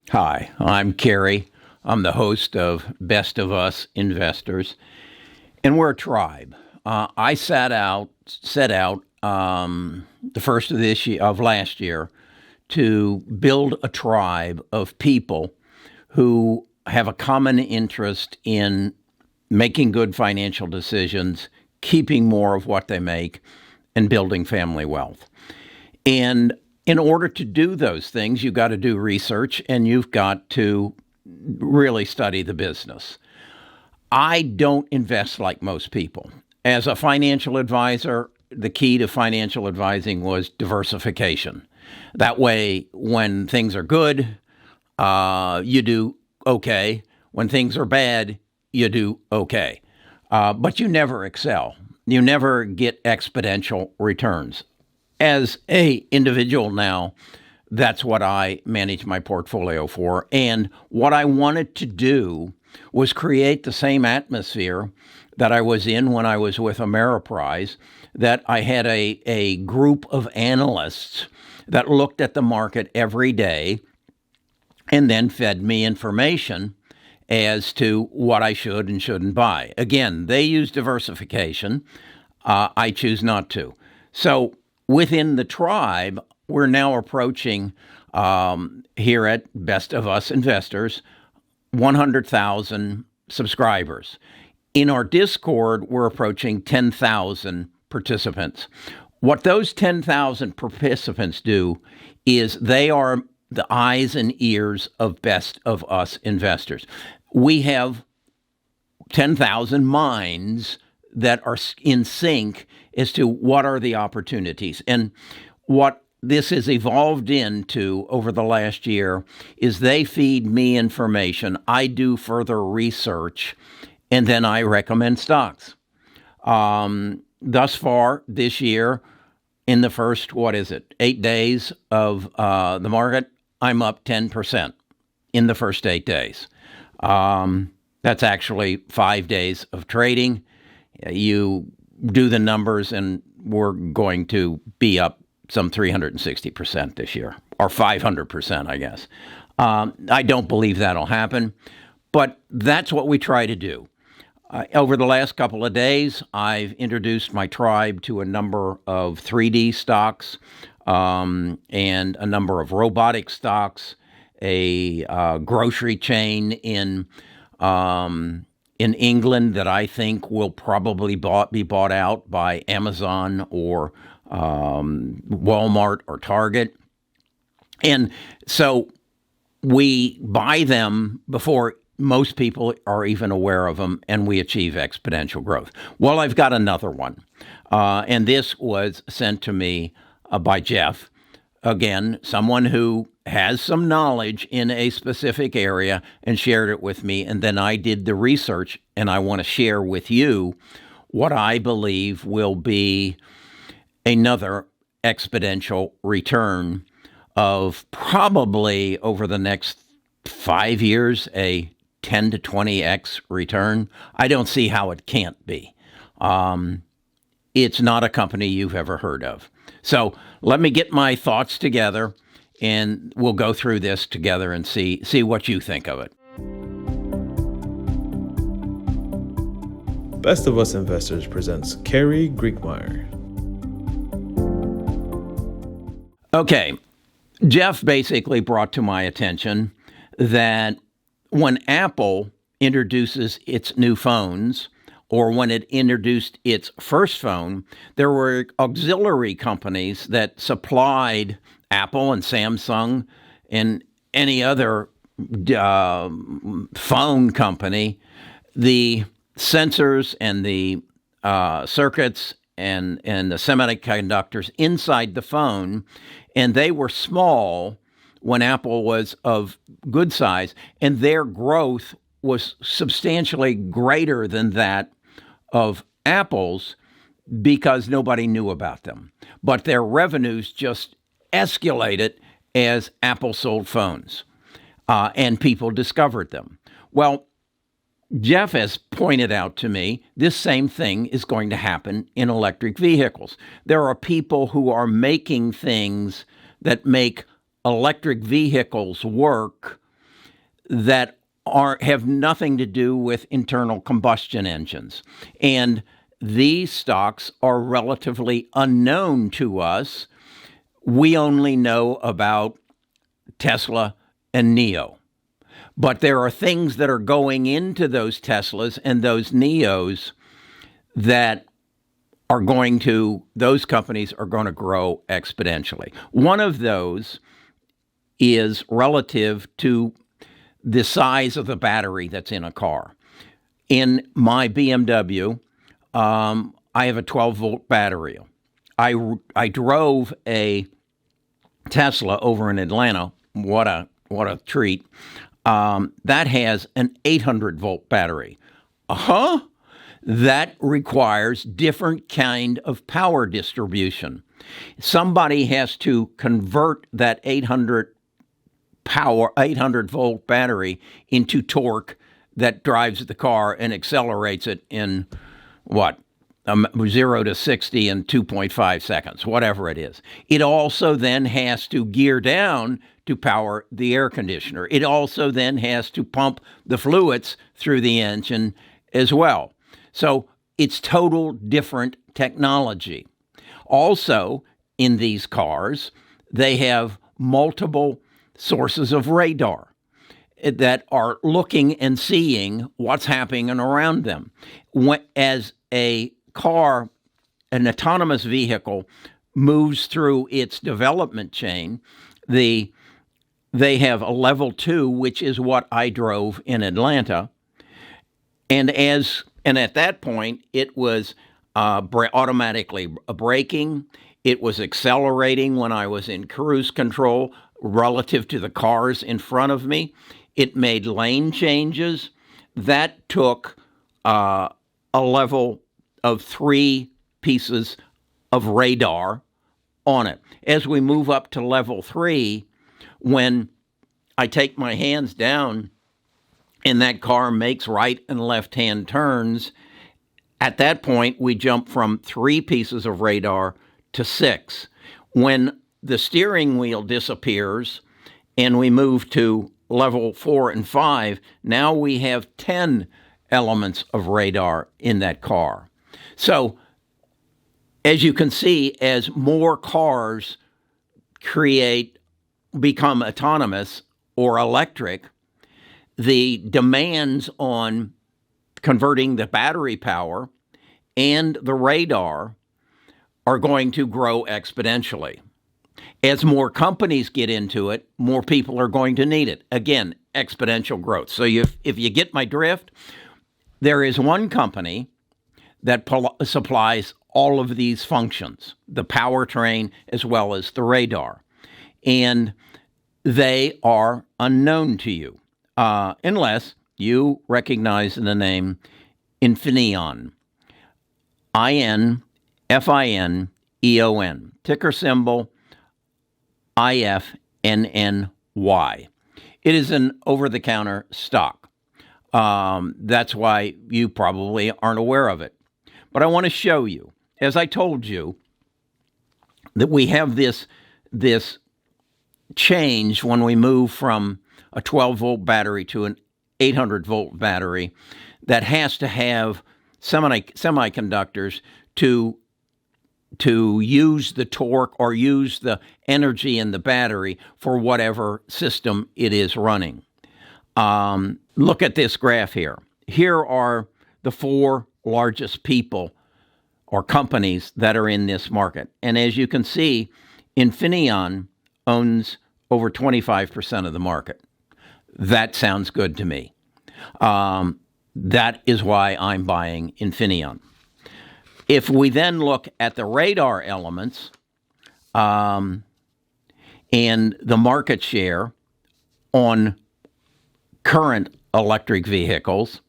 Hi, I'm Kerry. I'm the host of Best of Us Investors, and we're a tribe. I set out the first of this year of last year to build a tribe of people who have a common interest in making good financial decisions, keeping more of what they make, and building family wealth. And in order to do those things, you've got to do research and you've got to really study the business. I don't invest like most people. As a financial advisor, the key to financial advising was diversification. That way, when things are good, you do okay. When things are bad, you do okay. But you never excel. You never get exponential returns. As a individual now, that's what I manage my portfolio for. And what I wanted to do was create the same atmosphere that I was in when I was with Ameriprise, that I had a group of analysts that looked at the market every day and then fed me information as to what I should and shouldn't buy. Again, they use diversification. I choose not to. So within the tribe, we're now approaching here at Best of Us Investors 100,000 subscribers. In our Discord, we're approaching 10,000 participants. What those 10,000 participants do is they are the eyes and ears of Best of Us Investors. We have 10,000 minds that are in sync as to what are the opportunities. And what this has evolved into over the last year is they feed me information, I do further research, and then I recommend stocks. Thus far this year, in the first, 8 days of the market, I'm up 10% in the first 8 days. That's actually 5 days of trading. You do the numbers, and we're going to be up some 360% this year, or 500%, I guess. I don't believe that'll happen, but that's what we try to do. Over the last couple of days, I've introduced my tribe to a number of 3D stocks and a number of robotic stocks, a grocery chain in England that I think will probably be bought out by Amazon or Walmart or Target. And so we buy them before most people are even aware of them, and we achieve exponential growth. Well, I've got another one, and this was sent to me by Jeff. Again, someone who has some knowledge in a specific area and shared it with me, and then I did the research, and I want to share with you what I believe will be another exponential return of probably over the next 5 years, a 10 to 20x return. I don't see how it can't be. It's not a company you've ever heard of. So let me get my thoughts together, and we'll go through this together and see what you think of it. Best of Us Investors presents Kerry Griegmeyer. Okay, Jeff basically brought to my attention that when Apple introduces its new phones, or when it introduced its first phone, there were auxiliary companies that supplied Apple and Samsung and any other phone company the sensors and the circuits and the semiconductors inside the phone, and they were small when Apple was of good size, and their growth was substantially greater than that of Apple's because nobody knew about them. But their revenues just escalated as Apple sold phones, and people discovered them. Well, Jeff has pointed out to me this same thing is going to happen in electric vehicles. There are people who are making things that make electric vehicles work that have nothing to do with internal combustion engines. And these stocks are relatively unknown to us. We only know about Tesla and NIO. But there are things that are going into those Teslas and those NIOs that those companies are going to grow exponentially. One of those is relative to the size of the battery that's in a car. In my BMW, I have a 12-volt battery. I drove a Tesla over in Atlanta. What a treat! That has an 800-volt battery. That requires different kind of power distribution. Somebody has to convert that 800-volt battery into torque that drives the car and accelerates it in 0 to 60 in 2.5 seconds, whatever it is. It also then has to gear down to power the air conditioner. It also then has to pump the fluids through the engine as well. So it's total different technology. Also, in these cars, they have multiple sources of radar that are looking and seeing what's happening around them. As a car, an autonomous vehicle, moves through its development chain, they have a level 2, which is what I drove in Atlanta. And at that point, it was automatically braking. It was accelerating when I was in cruise control relative to the cars in front of me. It made lane changes. That took a level of 3 pieces of radar on it. As we move up to level 3, when I take my hands down and that car makes right and left-hand turns, at that point, we jump from 3 pieces of radar to 6. When the steering wheel disappears and we move to level 4 and 5, now we have 10 elements of radar in that car. So, as you can see, as more cars become autonomous or electric, the demands on converting the battery power and the radar are going to grow exponentially. As more companies get into it, more people are going to need it. Again, exponential growth. So if you get my drift, there is one company that supplies all of these functions, the powertrain as well as the radar. And they are unknown to you, unless you recognize the name Infineon. Infineon, ticker symbol IFNNY. It is an over-the-counter stock. That's why you probably aren't aware of it. But I want to show you, as I told you, that we have this change when we move from a 12-volt battery to an 800-volt battery that has to have semiconductors to use the torque or use the energy in the battery for whatever system it is running. Look at this graph here. Here are the 4 largest people or companies that are in this market. And as you can see, Infineon owns over 25% of the market. That sounds good to me. That is why I'm buying Infineon. If we then look at the radar elements and the market share on current electric vehicles,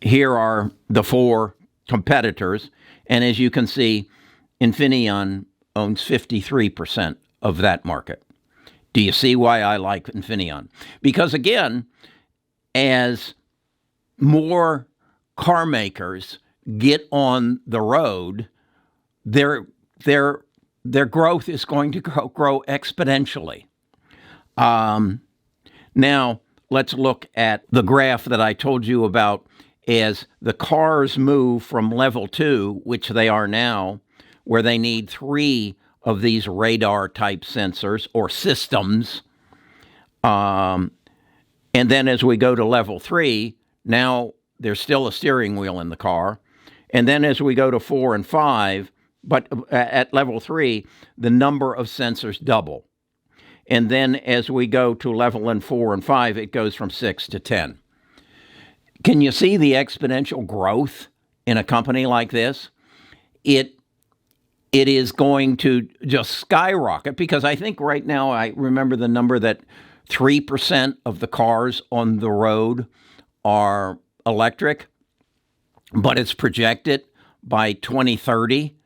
here are the 4 competitors. And as you can see, Infineon owns 53% of that market. Do you see why I like Infineon? Because again, as more car makers get on the road, their growth is going to grow exponentially. Now, let's look at the graph that I told you about as the cars move from level 2, which they are now, where they need 3 of these radar-type sensors or systems. And then as we go to level 3, now there's still a steering wheel in the car. And then as we go to 4 and 5, but at level 3, the number of sensors double. And then as we go to level 4 and 5, it goes from 6 to 10. Can you see the exponential growth in a company like this? It is going to just skyrocket, because I think right now, I remember the number that 3% of the cars on the road are electric, but it's projected by 2030,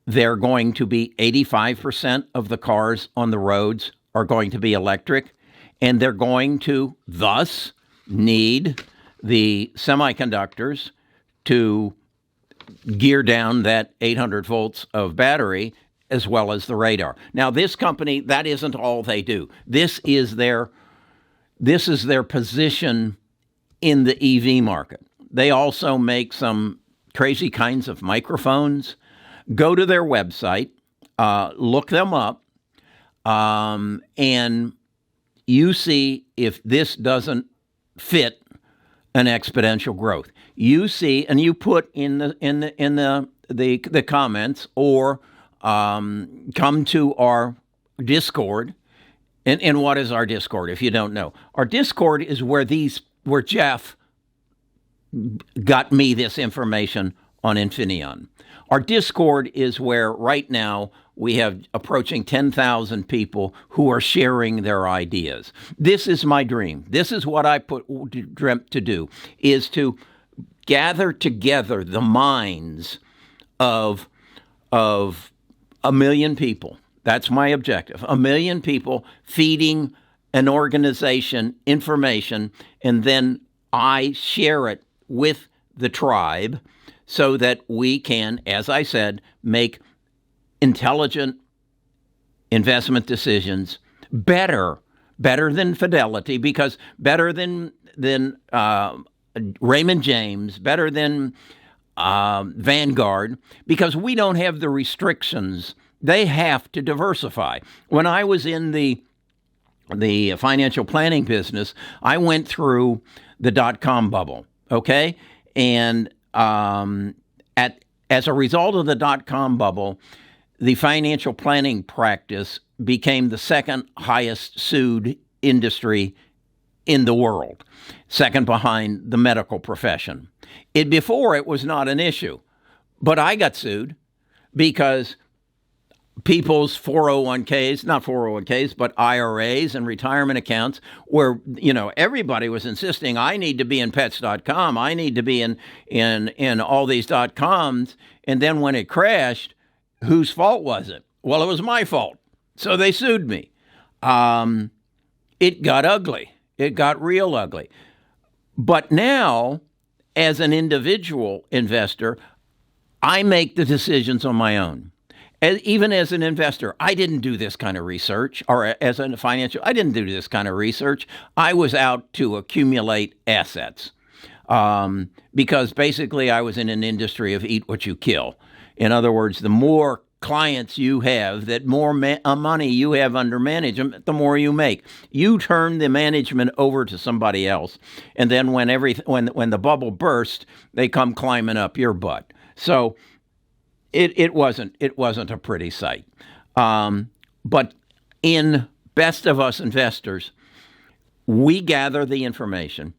they're going to be 85% of the cars on the roads are going to be electric, and they're going to thus need the semiconductors to gear down that 800 volts of battery, as well as the radar. Now, this company, that isn't all they do. This is their position in the EV market. They also make some crazy kinds of microphones. Go to their website, look them up, and you see if this doesn't fit an exponential growth. You see, and you put in the comments, or come to our Discord. And what is our Discord, if you don't know? Our Discord is where Jeff got me this information on Infineon. Our Discord is where right now we have approaching 10,000 people who are sharing their ideas. This is my dream. This is what I dreamt to do, is to gather together the minds of 1 million people. That's my objective. 1 million people feeding an organization information, and then I share it with the tribe so that we can, as I said, make intelligent investment decisions better than Fidelity, because better than Raymond James, better than Vanguard, because we don't have the restrictions. They have to diversify. When I was in the financial planning business, I went through the dot-com bubble, okay? And as a result of the dot-com bubble, the financial planning practice became the second highest sued industry in the world, second behind the medical profession. Before it was not an issue, but I got sued because people's 401ks, not 401ks, but IRAs and retirement accounts where, everybody was insisting, I need to be in pets.com. I need to be in all these .coms. And then when it crashed, whose fault was it? Well, it was my fault. So they sued me. It got ugly. It got real ugly. But now, as an individual investor, I make the decisions on my own. Even as an investor, I didn't do this kind of research, or as a financial, I didn't do this kind of research. I was out to accumulate assets because basically I was in an industry of eat what you kill. In other words, the more clients you have, that more money you have under management, the more you make. You turn the management over to somebody else, and then when the bubble burst, they come climbing up your butt. So it wasn't a pretty sight. But in Best of Us Investors, we gather the information.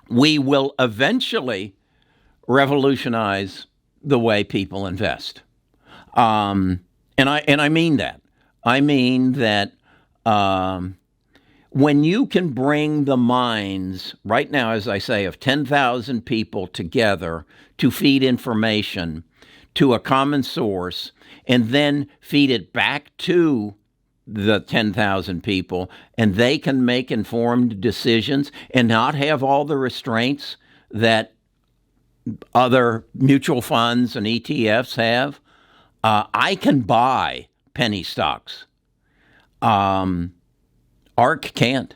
We will eventually revolutionize the way people invest. And I mean that. I mean that when you can bring the minds, right now, as I say, of 10,000 people together to feed information to a common source, and then feed it back to the 10,000 people, and they can make informed decisions and not have all the restraints that other mutual funds and ETFs have. I can buy penny stocks. ARK can't.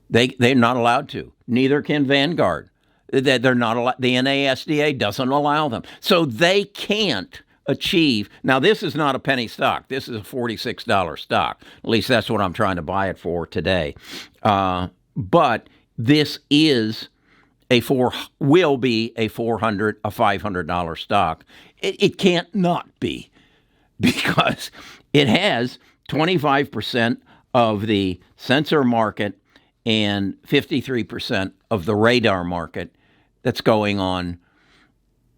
They're not allowed to. Neither can Vanguard. They're not allowed. The NASDA doesn't allow them. So they can't achieve. Now, this is not a penny stock. This is a $46 stock. At least that's what I'm trying to buy it for today. But this is will be a $500 stock. It can't not be, because it has 25% of the sensor market and 53% of the radar market that's going on,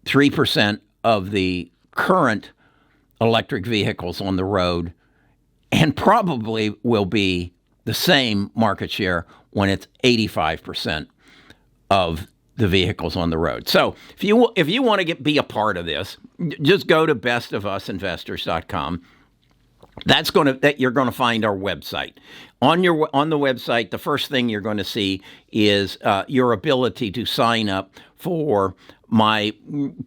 3% of the current electric vehicles on the road, and probably will be the same market share when it's 85% of the vehicles on the road. So if you want to be a part of this, just go to bestofusinvestors.com. You're going to find our website. On the website, the first thing you're going to see is your ability to sign up for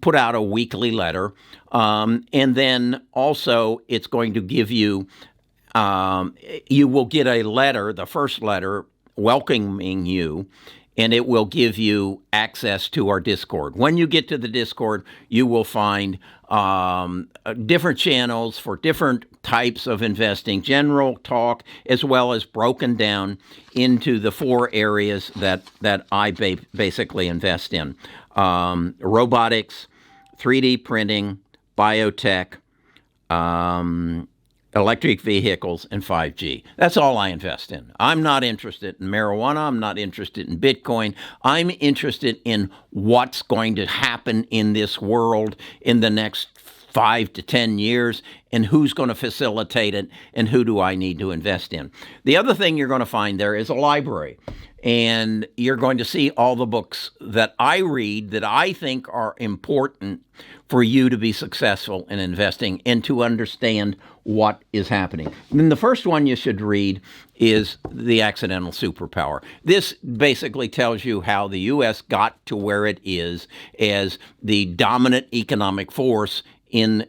put out a weekly letter, and then also it's going to give you you will get a letter, the first letter welcoming you, and it will give you access to our Discord. When you get to the Discord, you will find different channels for different types of investing, general talk, as well as broken down into the 4 areas that I basically invest in. Robotics, 3D printing, biotech, electric vehicles, and 5G. That's all I invest in. I'm not interested in marijuana. I'm not interested in Bitcoin. I'm interested in what's going to happen in this world in the next 5 to 10 years, and who's going to facilitate it, and who do I need to invest in. The other thing you're going to find there is a library, and you're going to see all the books that I read that I think are important for you to be successful in investing and to understand what is happening. And then the first one you should read is The Accidental Superpower. This basically tells you how the U.S. got to where it is as the dominant economic force in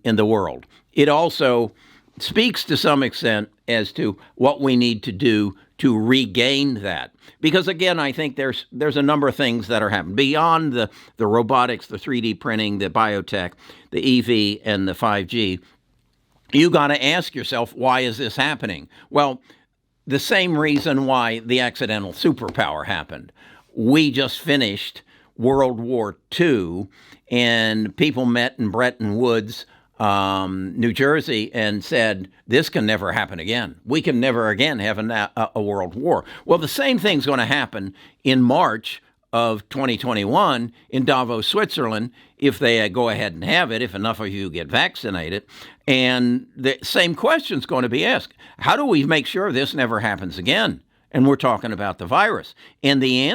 the world. It also speaks to some extent as to what we need to do to regain that. Because again, I think there's a number of things that are happening beyond the robotics, the 3D printing, the biotech, the EV, and the 5G. You got to ask yourself, why is this happening? Well, the same reason why the accidental superpower happened. We just finished World War II, and people met in Bretton Woods, New Jersey, and said, this can never happen again. We can never again have a world war. Well, the same thing's going to happen in March of 2021 in Davos, Switzerland, if they go ahead and have it, if enough of you get vaccinated. And the same question's going to be asked. How do we make sure this never happens again? And we're talking about the virus. And the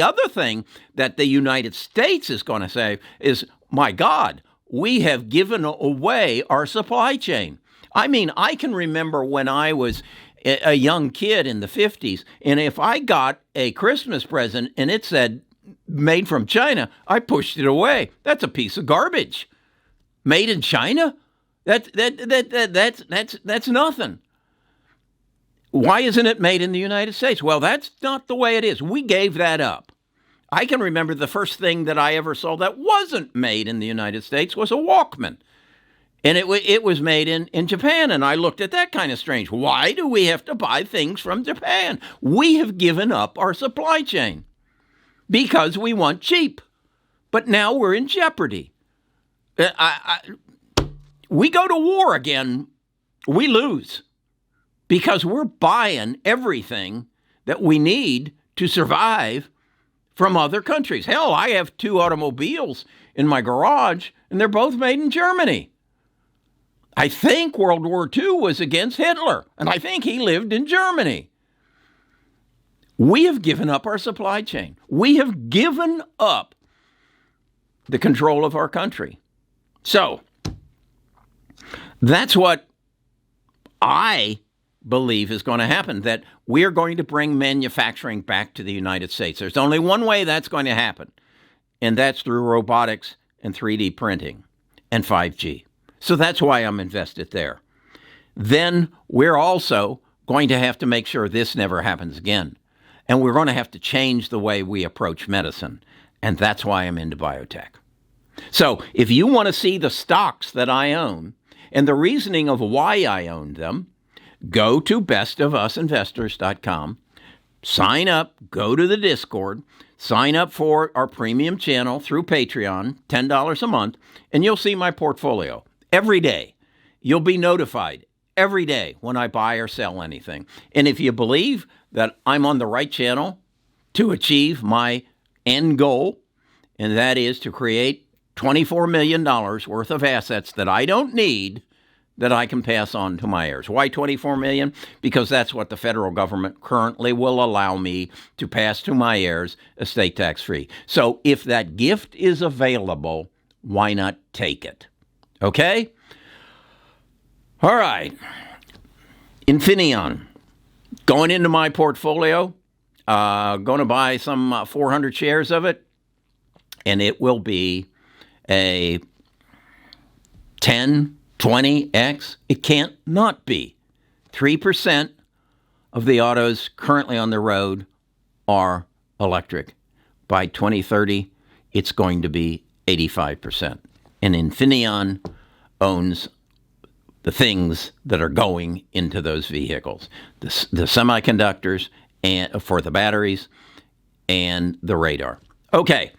other thing that the United States is going to say is, my God, we have given away our supply chain. I mean, I can remember when I was a young kid in the 50s, and if I got a Christmas present and it said made from China, I pushed it away. That's a piece of garbage. Made in China? That's nothing. Why isn't it made in the United States? Well, that's not the way it is. We gave that up. I can remember the first thing that I ever saw that wasn't made in the United States was a Walkman. And it was made in Japan, and I looked at that kind of strange. Why do we have to buy things from Japan? We have given up our supply chain because we want cheap. But now we're in jeopardy. We go to war again, we lose because we're buying everything that we need to survive from other countries. Hell, I have 2 automobiles in my garage, and they're both made in Germany. I think World War II was against Hitler, and I think he lived in Germany. We have given up our supply chain. We have given up the control of our country. So, that's what I believe is going to happen, that we're going to bring manufacturing back to the United States. There's only one way that's going to happen, and that's through robotics and 3D printing and 5G. So that's why I'm invested there. Then we're also going to have to make sure this never happens again. And we're going to have to change the way we approach medicine. And that's why I'm into biotech. So if you want to see the stocks that I own and the reasoning of why I own them, go to bestofusinvestors.com, sign up, go to the Discord, sign up for our premium channel through Patreon, $10 a month, and you'll see my portfolio every day. You'll be notified every day when I buy or sell anything. And if you believe that I'm on the right channel to achieve my end goal, and that is to create $24 million worth of assets that I don't need, that I can pass on to my heirs. Why 24 million? Because that's what the federal government currently will allow me to pass to my heirs, estate tax free. So if that gift is available, why not take it? Okay? All right. Infineon, going into my portfolio, going to buy some 400 shares of it, and it will be a 10, 20x. It can't not be. 3% of the autos currently on the road are electric. By 2030, it's going to be 85%. And Infineon owns the things that are going into those vehicles, the semiconductors and for the batteries and the radar. Okay,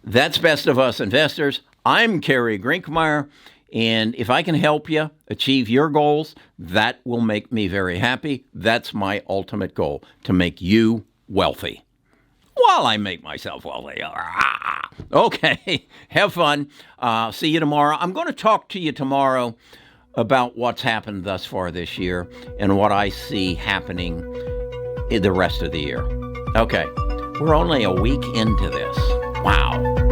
that's Best of Us Investors. I'm Kerry Grinkmeyer, and if I can help you achieve your goals, that will make me very happy. That's my ultimate goal, to make you wealthy while I make myself wealthy. Okay, have fun. See you tomorrow. I'm going to talk to you tomorrow about what's happened thus far this year and what I see happening in the rest of the year. Okay, we're only a week into this. Wow.